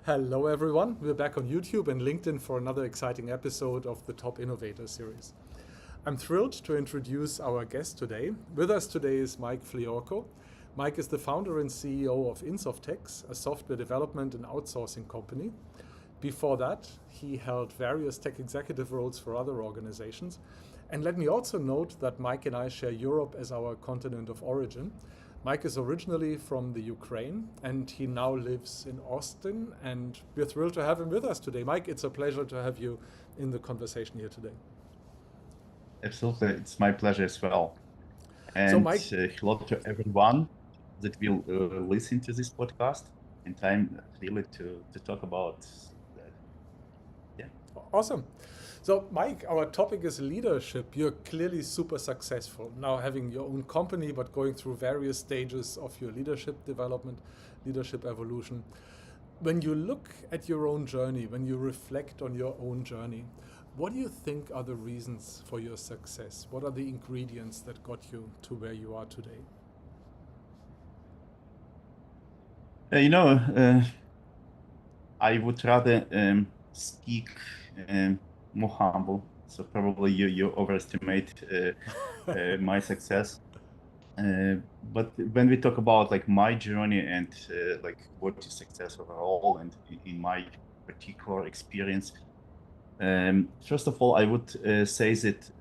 Hello everyone, we're back on YouTube and LinkedIn for another exciting episode of the Top Innovator Series. I'm thrilled to introduce our guest today. With us today is Mike Fliorko. Mike is the founder and CEO of Insoftex, a software development and outsourcing company. Before that, he held various tech executive roles for other organizations. And let me also note that Mike and I share Europe as our continent of origin. Mike is originally from the Ukraine and he now lives in Austin, and we're thrilled to have him with us today. Mike, it's a pleasure to have you in the conversation here today. Absolutely, it's my pleasure as well. So And Mike, hello to everyone that will listen to this podcast. And I'm really to talk about that. Yeah. awesome. So Mike, our topic is leadership. You're clearly super successful now having your own company, but going through various stages of your leadership development, leadership evolution. When you look at your own journey, when you reflect on your own journey, what do you think are the reasons for your success? What are the ingredients that got you to where you are today? I would rather speak more humble. So probably you overestimate my success. But when we talk about like my journey and like what is success overall and in my particular experience, first of all, I would say that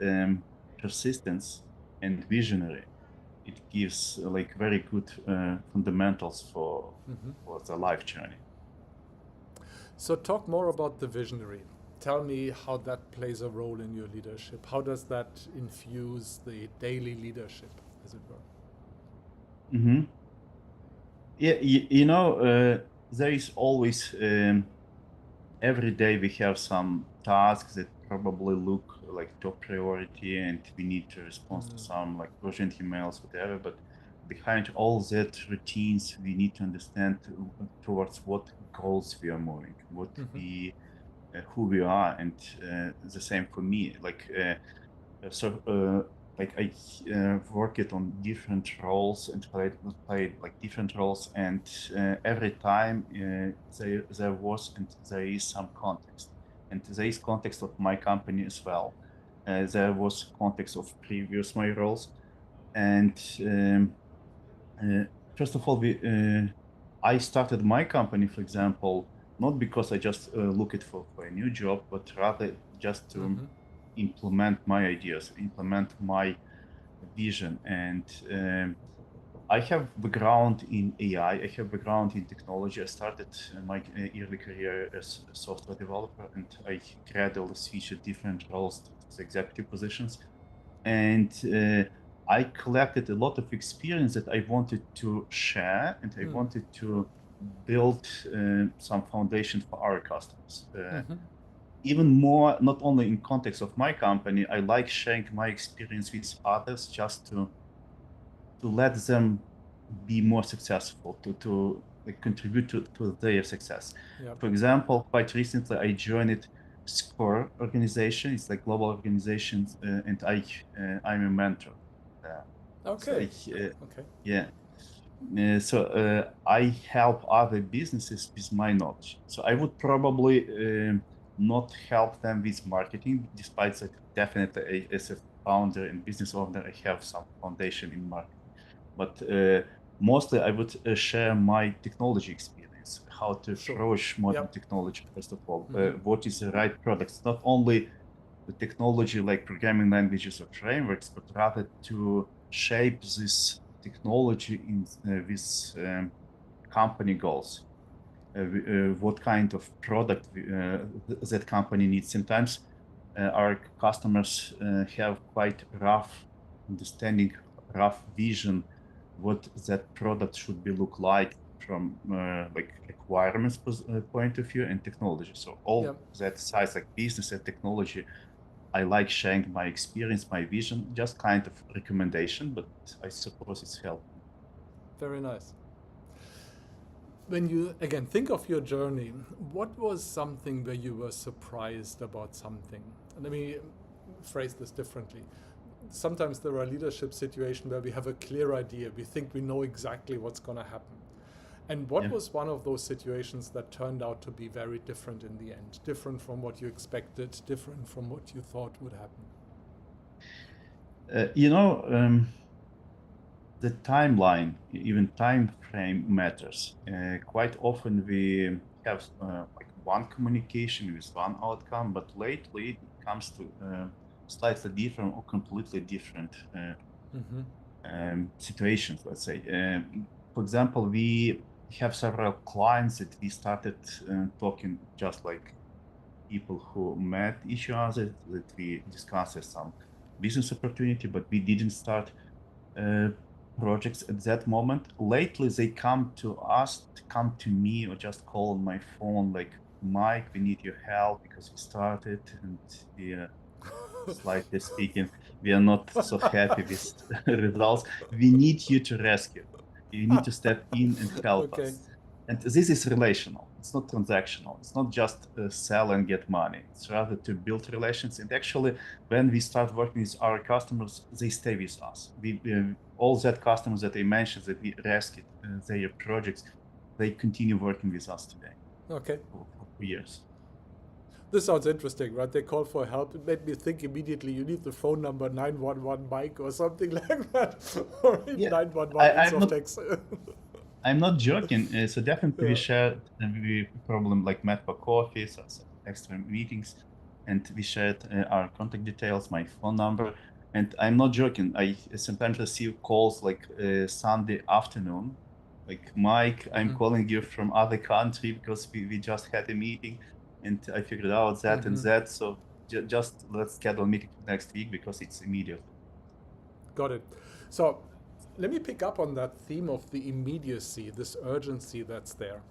persistence and visionary, it gives like very good fundamentals for the life journey. So talk more about the visionary. Tell me how that plays a role in your leadership. How does that infuse the daily leadership, as it were? Mm-hmm. Yeah, there is always every day we have some tasks that probably look like top priority, and we need to respond to some like urgent emails, whatever. But behind all that routines, we need to understand towards what goals we are moving, what we, who we are, and the same for me. So like I worked on different roles and played like different roles, and every time there was and there is some context, and there is context of my company as well. There was context of previous my roles, and uh, first of all, I started my company, for example, not because I just looked for a new job, but rather just to implement my ideas, implement my vision. And I have background in AI. I have background in technology. I started my early career as a software developer, and I gradually switched different roles to executive positions. And I collected a lot of experience that I wanted to share, and I wanted to build some foundation for our customers. Even more, not only in context of my company, I like sharing my experience with others just to let them be more successful, to like, contribute to their success. Yep. For example, quite recently I joined SCORE organization. It's like global organizations, and I'm a mentor. Okay. Okay. Yeah. So I help other businesses with my knowledge. So I would probably not help them with marketing, despite that definitely as a founder and business owner, I have some foundation in marketing. But mostly I would share my technology experience, how to Sure. approach modern Yep. technology, first of all, what is the right products, not only the technology like programming languages or frameworks, but rather to shape this technology in with company goals. What kind of product that company needs. Sometimes our customers have quite rough understanding, rough vision, what that product should be look like from like requirements point of view and technology. So all Yep. that sides like business and technology, I like sharing my experience, my vision, just kind of recommendation, but I suppose it's helpful. Very nice. When you again think of your journey, what was something where you were surprised about something? Let me phrase this differently. Sometimes there are leadership situations where we have a clear idea, we think we know exactly what's going to happen. And what Yeah. was one of those situations that turned out to be very different in the end? Different from what you expected, different from what you thought would happen? The timeline, even time frame matters. Quite often we have like one communication with one outcome, but lately it comes to slightly different or completely different situations, let's say. For example, we have several clients that we started talking just like people who met each other, that we discussed some business opportunity, but we didn't start uh, projects at that moment. Lately, they come to us, come to me, or just call on my phone, like, Mike, we need your help because we started and we are slightly speaking, we are not so happy with results. We need you to rescue. You need to step in and help Okay. us. And this is relational. It's not transactional. It's not just sell and get money. It's rather to build relations. And actually, when we start working with our customers, they stay with us. All that customers that I mentioned that we rescued their projects, they continue working with us today Okay. for years. This sounds interesting, right? They call for help. It made me think immediately you need the phone number 911 Mike or something like that. Or Yeah, 911 I'm not Insoftex. I'm not joking. So definitely we Yeah. shared we problem like met for coffee, so some extra meetings, and we shared our contact details, my phone number, and I'm not joking. I sometimes receive calls like Sunday afternoon, like Mike, I'm calling you from other country because we just had a meeting, and I figured out that and that. So just let's schedule a meeting for next week because it's immediate. Got it. So let me pick up on that theme of the immediacy, this urgency that's there.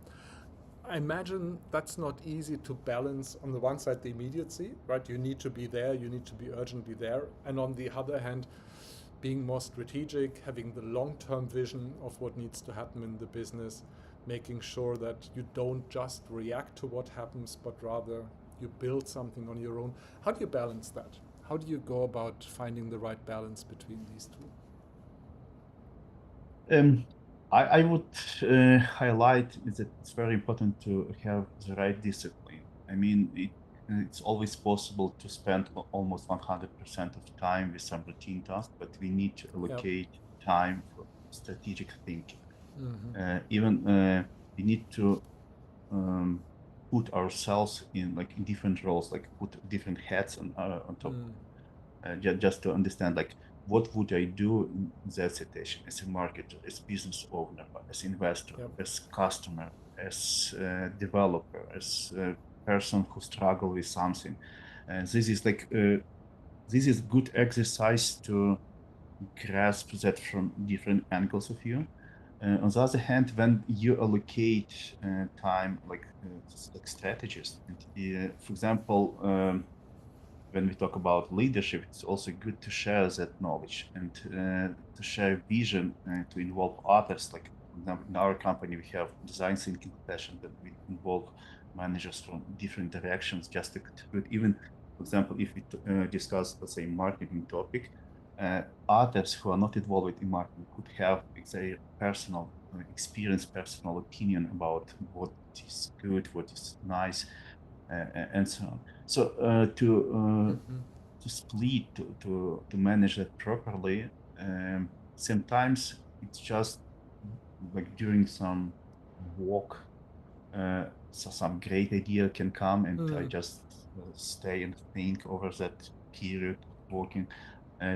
I imagine that's not easy to balance. On the one side, the immediacy, right? You need to be there, you need to be urgently there. And on the other hand, being more strategic, having the long term vision of what needs to happen in the business, making sure that you don't just react to what happens, but rather you build something on your own. How do you balance that? How do you go about finding the right balance between these two? Um, I would highlight that it's very important to have the right discipline. I mean, it's always possible to spend almost 100% of time with some routine tasks, but we need to Yep. allocate time for strategic thinking. Mm-hmm. Even we need to um, put ourselves in like in different roles, like put different hats on top just to understand like what would I do in that situation as a marketer, as business owner, as investor, Yep. as customer, as developer, as a person who struggle with something. And this is good exercise to grasp that from different angles of view. On the other hand, when you allocate time like strategies, and, for example, when we talk about leadership, it's also good to share that knowledge and to share vision to involve others. Like, for example, in our company, we have design thinking session that we involve managers from different directions just to contribute. Even, for example, if we discuss, let's say, marketing topic, others who are not involved in marketing could have their personal experience, personal opinion about what is good, what is nice, and so on. So to split to manage that properly, sometimes it's just like during some walk, so some great idea can come, and I just stay and think over that period of walking.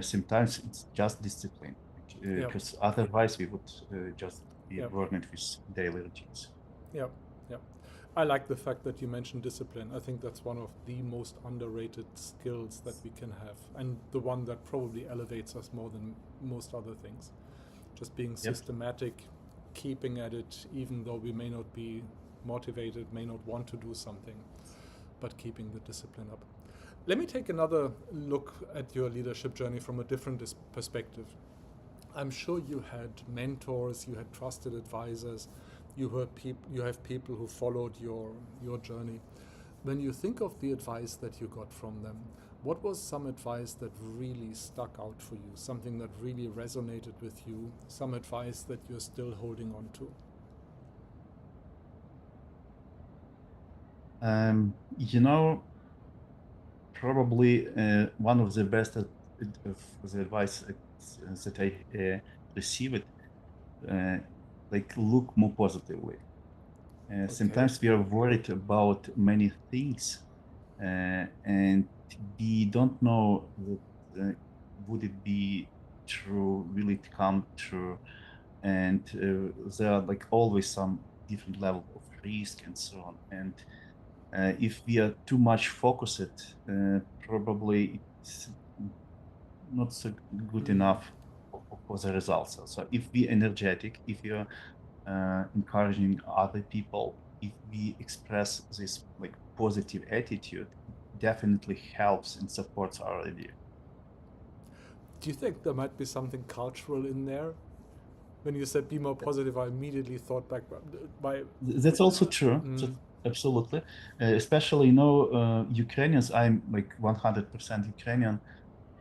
Sometimes it's just discipline, Yep. because otherwise we would just be Yep. burdened with daily routines. Yep. Yep. I like the fact that you mentioned discipline. I think that's one of the most underrated skills that we can have, and the one that probably elevates us more than most other things. Just being Yep. systematic, keeping at it, even though we may not be motivated, may not want to do something, but keeping the discipline up. Let me take another look at your leadership journey from a different perspective. I'm sure you had mentors, you had trusted advisors, you have people who followed your journey. When you think of the advice that you got from them, what was some advice that really stuck out for you? Something that really resonated with you? Some advice that you're still holding on to? You know, probably one of the best of the advice that I received, uh, like look more positively. Okay. Sometimes we are worried about many things, and we don't know that would it be true, will it come true, and there are like always some different level of risk and so on. And if we are too much focused, probably it's not so good Mm. enough for the results. So if we energetic, if you're encouraging other people, if we express this like positive attitude, it definitely helps and supports our idea. Do you think there might be something cultural in there? When you said be more positive, I immediately thought back by. That's also true. Mm, Absolutely. Especially, Ukrainians, I'm like 100% Ukrainian,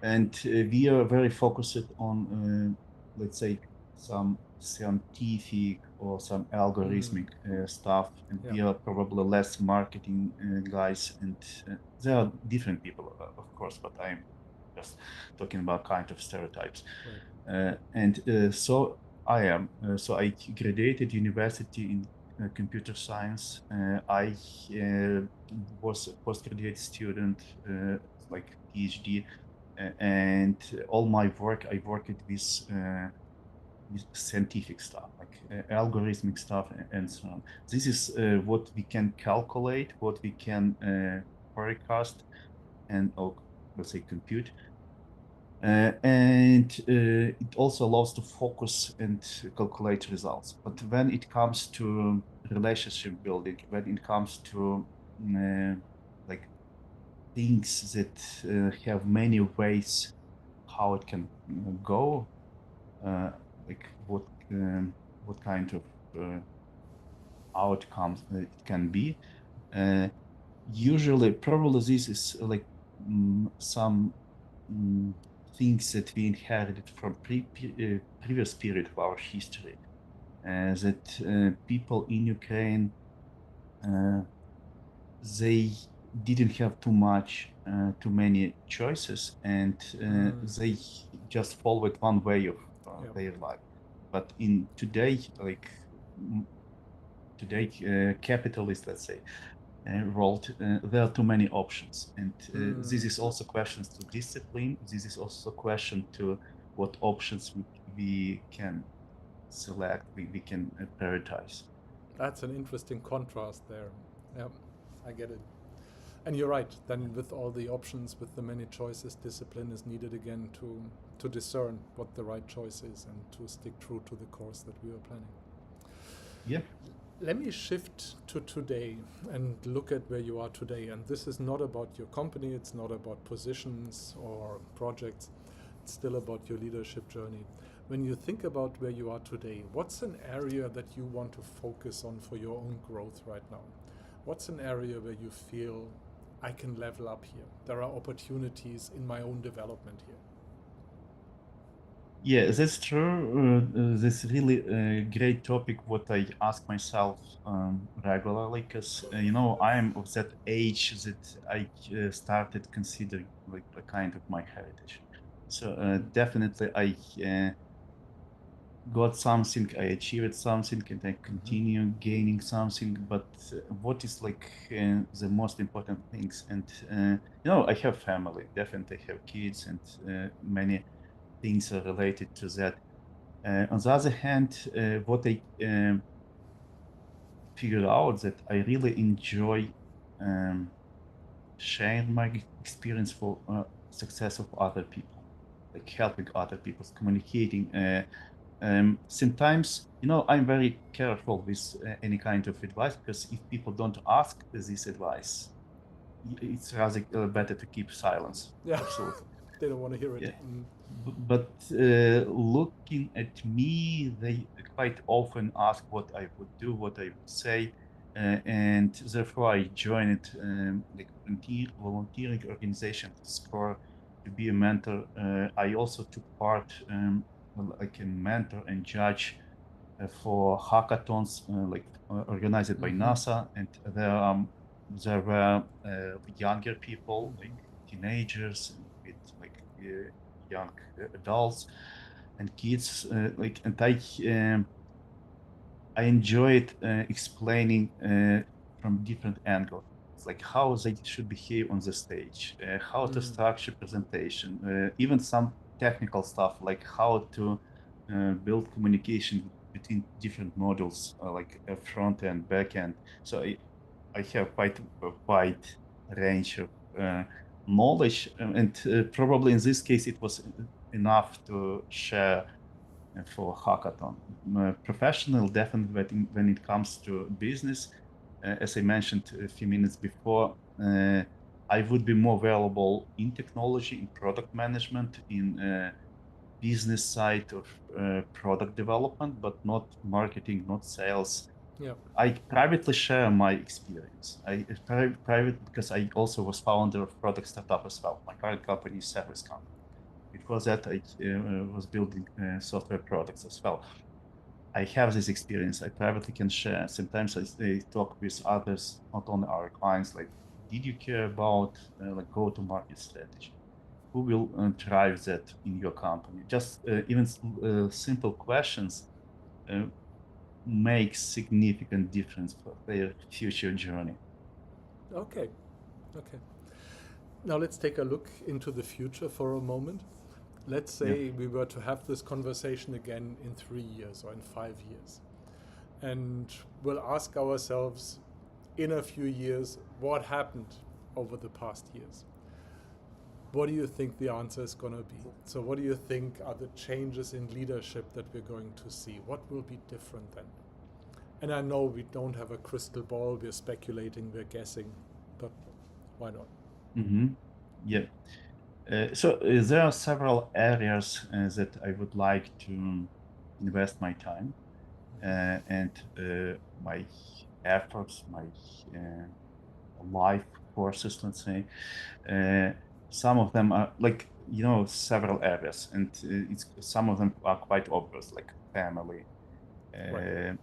and we are very focused on, let's say, some scientific or some mm, algorithmic stuff, and yeah, we are probably less marketing guys. And there are different people, of course, but I'm just talking about kind of stereotypes. right. And so I am. So I graduated university in computer science. I uh, was a postgraduate student, like PhD, and all my work I worked with scientific stuff, like algorithmic stuff and so on. This is what we can calculate, what we can forecast, and let's say compute. And it also allows to focus and calculate results. But when it comes to relationship building, when it comes to uh, like things that have many ways how it can go, uh, like what kind of uh, outcomes it can be. Uh, Usually, probably this is like some mm, things that we inherited from previous period of our history. That people in Ukraine, uh, they didn't have too many choices, and Mm, they just followed one way of yeah. their life. But in today, like today, capitalist, let's say, world, there are too many options, and this Mm. is also questions to discipline. This is also question to what options we can select, we can prioritize. That's an interesting contrast there. Yeah, I get it. And you're right. Then, with all the options, with the many choices, discipline is needed again to discern what the right choice is and to stick true to the course that we were planning. Yeah. Let me shift to today and look at where you are today. And this is not about your company, it's not about positions or projects, it's still about your leadership journey. When you think about where you are today, what's an area that you want to focus on for your own growth right now? What's an area where you feel I can level up here? There are opportunities in my own development here. Yeah, that's true. This really great topic. What I ask myself regularly, because I am of that age that I started considering like a kind of my heritage. So definitely, I got something, I achieved something, and I Mm-hmm. continue gaining something. But what is like the most important things? And I have family, definitely have kids, and many things are related to that. On the other hand, what I figured out that I really enjoy um, sharing my experience for success of other people, like helping other people, communicating. Sometimes, I'm very careful with any kind of advice, because if people don't ask this advice, it's rather better to keep silence. Yeah, Absolutely. they don't want to hear it. Yeah. Mm. But looking at me, they quite often ask what I would do, what I would say, and therefore I joined like volunteering organization to score to be a mentor. I also took part like a mentor and judge for hackathons like organized by Mm-hmm. NASA, and there are there were younger people, like teenagers, with like young adults and kids, like, and I enjoyed explaining from different angles, like how they should behave on the stage, how to structure presentation, even some technical stuff, like how to build communication between different modules, like front end, back end. So I have quite a wide range of knowledge, and probably in this case, it was enough to share for hackathon. Professional, definitely, when it comes to business, as I mentioned a few minutes before, I would be more valuable in technology, in product management, in business side of product development, but not marketing, not sales. Yeah. I privately share my experience. Private because I also was founder of product startup as well. My current company is service company. Before that, I was building software products as well. I have this experience. I privately can share. Sometimes I talk with others, not only our clients. Like, did you care about like go-to-market strategy? Who will drive that in your company? Just even simple questions uh, make significant difference for their future journey. Okay. Okay. Now let's take a look into the future for a moment. Let's Yeah. say we were to have this conversation again in 3 years or in 5 years. And we'll ask ourselves in a few years what happened over the past years. What do you think the answer is going to be? So, what do you think are the changes in leadership that we're going to see? What will be different then? And I know we don't have a crystal ball, we're speculating, we're guessing, but why not? Mm-hmm. Yeah. So there are several areas that I would like to invest my time and my efforts, my life courses, let's say. Uh, some of them are like, several areas, and some of them are quite obvious, like family, Right. uh,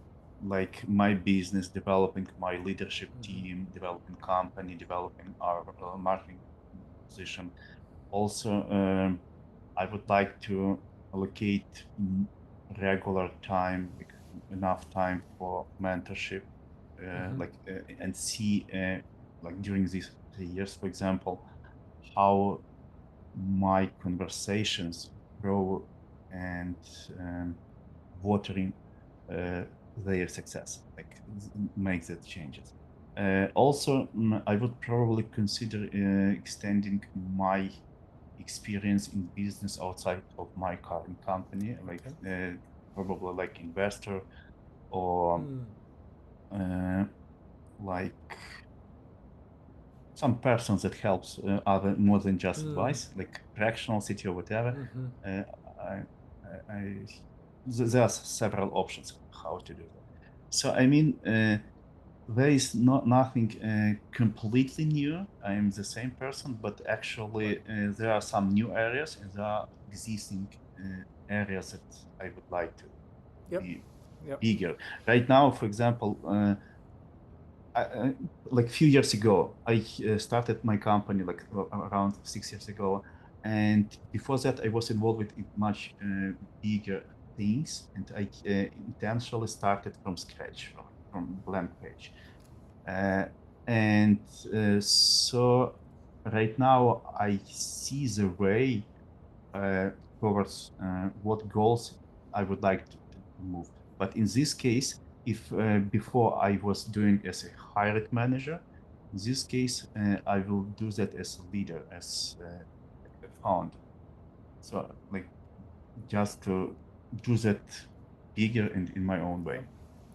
like my business, developing my leadership team, developing company, developing our marketing position. Also, I would like to allocate regular time, like enough time for mentorship, and see, like during these 3 years, for example, how my conversations grow and watering uh, their success, like make that changes. Also, I would probably consider extending my experience in business outside of my current company, like Okay. probably like investor or uh, like some persons that helps other more than just advice, like fractional city or whatever. Uh, I, there are several options how to do that. So I mean, there is nothing completely new. I am the same person, but actually Right. there are some new areas and there are existing areas that I would like to Yep. be Yep. bigger. Right now, for example, like a few years ago, I started my company like around 6 years ago, and before that, I was involved with much bigger things, and I intentionally started from scratch, from blank page. Uh, and so right now I see the way towards what goals I would like to move. But in this case, if before I was doing as a hired manager, in this case, I will do that as a leader, as a founder. So like just to do that bigger and in my own Yep. way.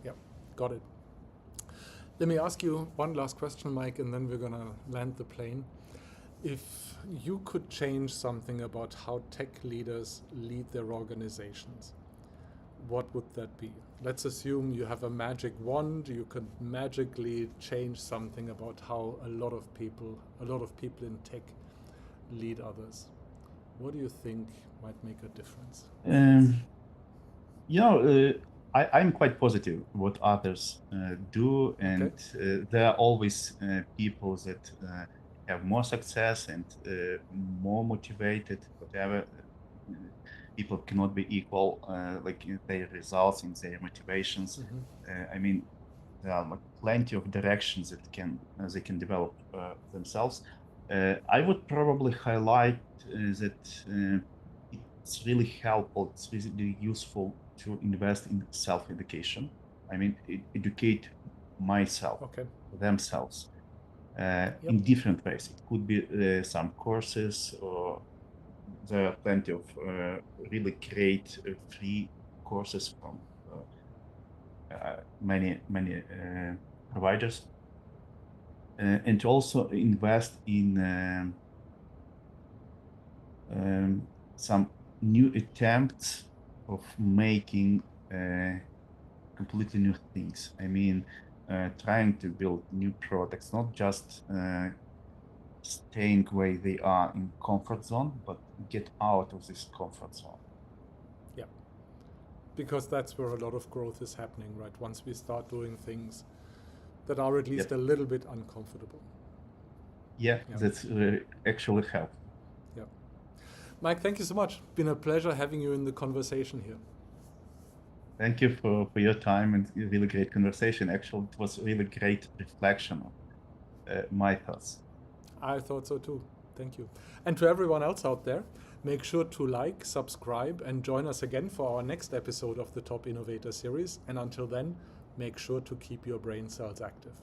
Yep. Got it. Let me ask you one last question, Mike, and then we're going to land the plane. If you could change something about how tech leaders lead their organizations, what would that be? Let's assume you have a magic wand, you could magically change something about how a lot of people in tech lead others. What do you think might make a difference? Um, you know, I'm quite positive what others do, and there are always people that have more success and more motivated. Whatever, people cannot be equal, like in their results, in their motivations. I mean, there are like plenty of directions that they can develop themselves. I would probably highlight that it's really helpful, it's really useful to invest in self-education. I mean, educate myself, themselves, in different ways. It could be some courses, or there are plenty of really great free courses from many providers, and to also invest in some new attempts of making completely new things. I mean, trying to build new products, not just staying where they are in comfort zone, but get out of this comfort zone. Yeah, because that's where a lot of growth is happening, right? Once we start doing things that are at least a little bit uncomfortable. Yeah, that's actually helpful. Yeah. Mike, thank you so much. Been a pleasure having you in the conversation here. Thank you for your time and a really great conversation. Actually, it was really great reflection of my thoughts. I thought so too. Thank you. And to everyone else out there, make sure to like, subscribe, and join us again for our next episode of the Top Innovator Series. And until then, make sure to keep your brain cells active.